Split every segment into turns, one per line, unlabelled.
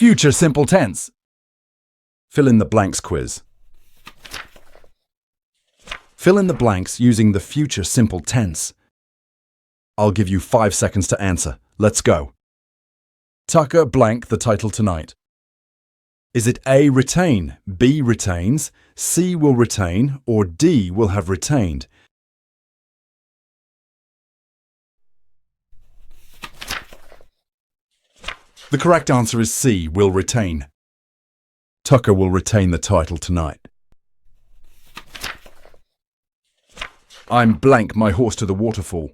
Future simple tense. Fill in the blanks quiz. Fill in the blanks using the future simple tense. I'll give you 5 seconds to answer. Let's go. Tucker blank the title tonight. Is it A, retain, B, retains, C, will retain, or D, will have retained? The correct answer is C, will retain. Tucker will retain the title tonight. I'm blank my horse to the waterfall.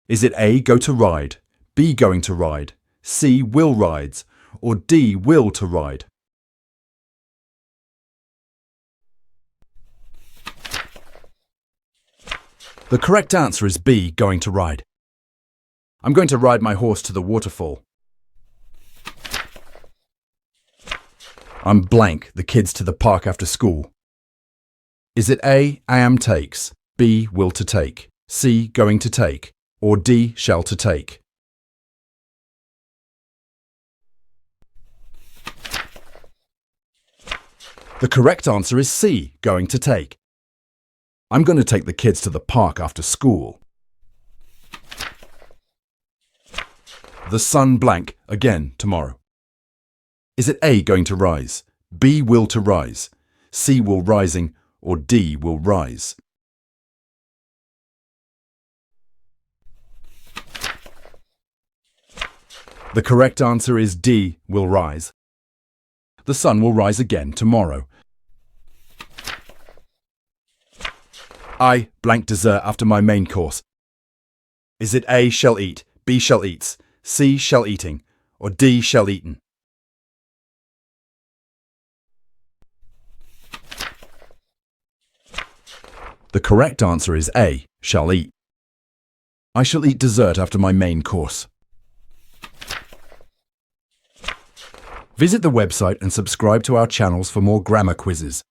Is it A, go to ride, B, going to ride, C, will rides, or D, will to ride? The correct answer is B, going to ride. I'm going to ride my horse to the waterfall. I'm blank the kids to the park after school. Is it A, am takes, B, will to take, C, going to take, or D, shall to take? The correct answer is C, going to take. I'm going to take the kids to the park after school. The sun blank again tomorrow. Is it A, going to rise, B, will to rise, C, will rising, or D, will rise? The correct answer is D, will rise. The sun will rise again tomorrow. I blank dessert after my main course. Is it A, shall eat, B, shall eats, C, shall eating, or D, shall eaten? The correct answer is A, shall eat. I shall eat dessert after my main course. Visit the website and subscribe to our channels for more grammar quizzes.